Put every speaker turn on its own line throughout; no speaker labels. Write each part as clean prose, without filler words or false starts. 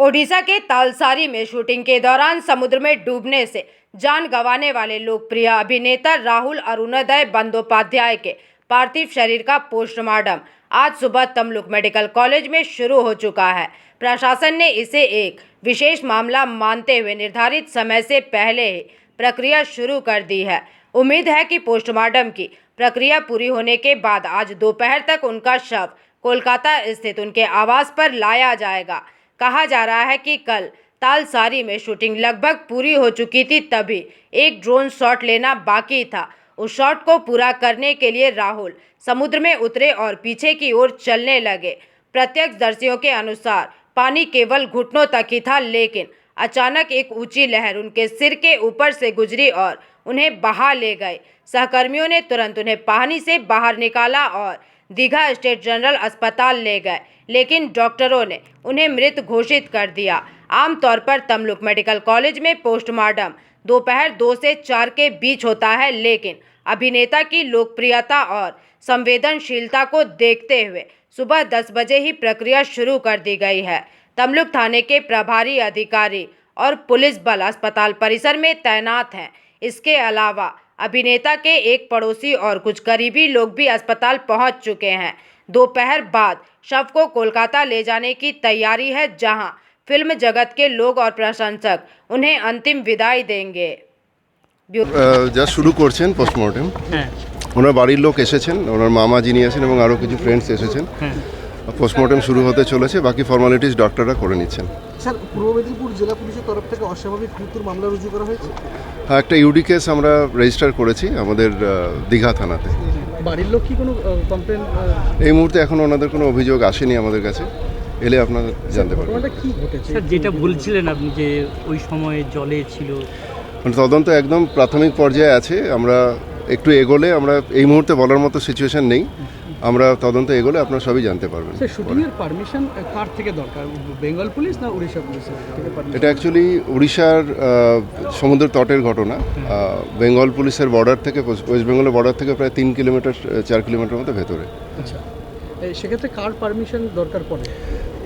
ओडिशा के तालसारी में शूटिंग के दौरान समुद्र में डूबने से जान गंवाने वाले लोकप्रिय अभिनेता राहुल अरुणोदय बंदोपाध्याय के पार्थिव शरीर का पोस्टमार्टम आज सुबह तमलुक मेडिकल कॉलेज में शुरू हो चुका है। प्रशासन ने इसे एक विशेष मामला मानते हुए निर्धारित समय से पहले ही प्रक्रिया शुरू कर दी है। उम्मीद है कि पोस्टमार्टम की प्रक्रिया पूरी होने के बाद आज दोपहर तक उनका शव कोलकाता स्थित उनके आवास पर लाया जाएगा। कहा जा रहा है कि कल तालसारी में शूटिंग लगभग पूरी हो चुकी थी, तभी एक ड्रोन शॉट लेना बाकी था। उस शॉट को पूरा करने के लिए राहुल समुद्र में उतरे और पीछे की ओर चलने लगे। प्रत्यक्षदर्शियों के अनुसार पानी केवल घुटनों तक ही था, लेकिन अचानक एक ऊंची लहर उनके सिर के ऊपर से गुजरी और उन्हें बहा ले गई। सहकर्मियों ने तुरंत उन्हें पानी से बाहर निकाला और दीघा स्टेट जनरल अस्पताल ले गए, लेकिन डॉक्टरों ने उन्हें मृत घोषित कर दिया। आमतौर पर तमलुक मेडिकल कॉलेज में पोस्टमार्टम दोपहर 2 से 4 के बीच होता है, लेकिन अभिनेता की लोकप्रियता और संवेदनशीलता को देखते हुए सुबह 10 बजे ही प्रक्रिया शुरू कर दी गई है। तमलुक थाने के प्रभारी अधिकारी और पुलिस बल अस्पताल परिसर में तैनात हैं। इसके अलावा अभिनेता के एक पड़ोसी और कुछ करीबी लोग भी अस्पताल पहुंच चुके हैं। दोपहर बाद शव को कोलकाता ले जाने की तैयारी है, जहां फिल्म जगत के लोग और प्रशंसक उन्हें अंतिम विदाई देंगे।
যা শুরু করছেন পোস্টমর্টেম, ওনার বাড়ির লোক এসেছেন, ওনার মামা যিনি আছেন এবং আরও কিছু ফ্রেন্ডস এসেছেন। পোস্টমর্টেম শুরু হতে চলেছে, বাকি ফর্মালিটিস ডক্টররা করে নিচ্ছেন।
স্যার, পূর্ব মেদিনীপুর জেলা পুলিশের তরফ থেকে অস্বাভাবিক মৃত্যুর মামলা রুজু করা হয়েছে।
হ্যাঁ, একটা ইউডি কেস আমরা রেজিস্টার করেছি আমাদের দীঘা থানাতে।
বাড়ির লোক কি কোনো কমপ্লেন?
এই মুহূর্তে এখন ওনাদের কোনো অভিযোগ আসেনি আমাদের কাছে, এলে আপনারা জানতে পারবেন।
ঘটনাটা কি ঘটেছে?
স্যার, যেটা বলছিলেন আপনি যে ওই সময়ে জলে ছিল,
মানে তদন্ত একদম প্রাথমিক পর্যায়ে আছে। আমরা একটু এগোলে, আমরা এই মুহূর্তে বলার মতো সিচুয়েশন নেই, আমরা তদন্ত এগোলে আপনারা সবই জানতে পারবেন।
স্যার, শুটিংয়ের পারমিশন কার থেকে দরকার? বেঙ্গল পুলিশ না উড়িষ্যা পুলিশের থেকে পারমিশন?
এটা অ্যাকচুয়ালি উড়িষ্যার সমুদ্র তটের ঘটনা। বেঙ্গল পুলিশের বর্ডার থেকে, ওয়েস্ট বেঙ্গলের বর্ডার থেকে প্রায় 3 কিলোমিটার 4 কিলোমিটার মতো ভেতরে।
আচ্ছা, সেক্ষেত্রে কার পারমিশন দরকার পড়ে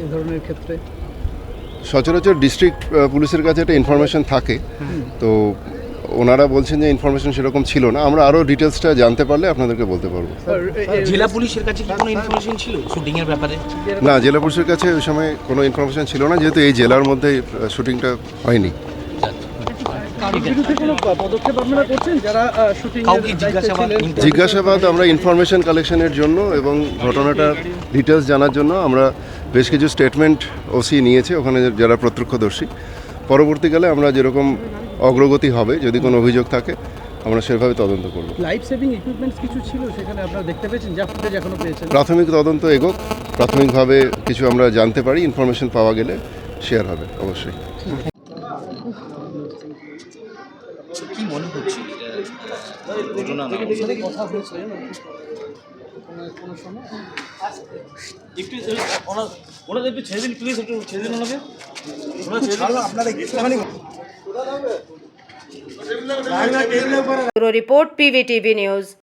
এই ধরনের ক্ষেত্রে?
সচরাচর ডিস্ট্রিক্ট পুলিশের কাছে একটা ইনফরমেশন থাকে, তো ওনারা বলছেন যে ইনফরমেশন সেরকম ছিল না। আমরা আরও ডিটেলসটা জানতে পারলে আপনাদেরকে বলতে পারবো।
জেলা পুলিশের কাছে কি কোনো ইনফরমেশন ছিল শুটিংয়ের ব্যাপারে?
না, জেলা পুলিশের কাছে ওই সময় কোনো ইনফরমেশন ছিল না, যেহেতু এই জেলার মধ্যে শুটিংটা হয়নি। জিজ্ঞাসাবাদ আমরা ইনফরমেশন কালেকশনের জন্য এবং ঘটনাটার ডিটেলস জানার জন্য আমরা বেশ কিছু স্টেটমেন্ট ওসি নিয়েছে ওখানে যারা প্রত্যক্ষদর্শী। পরবর্তীকালে আমরা যেরকম অগ্রগতি হবে, যদি কোনো অভিযোগ থাকে আমরা সেভাবে তদন্ত করব।
লাইফ সেভিং ইকুইপমেন্টস কিছু ছিল সেখানে, আপনারা দেখতে পেয়েছেন? যা ফুটেজ এখনো পেয়েছেন?
প্রাথমিক তদন্ত এগোক, প্রাথমিকভাবে কিছু আমরা জানতে পারি, ইনফরমেশন পাওয়া গেলে শেয়ার হবে অবশ্যই।
কি মনে হচ্ছে ঘটনা
কথা হয়েছে কোনো সময়?
একটু ওনাদের একটু ছেড়ে দিন প্লিজ, একটু ছেড়ে দিন ওনাকে। আপনারা
ब्यूरो रिपोर्ट PVTV न्यूज।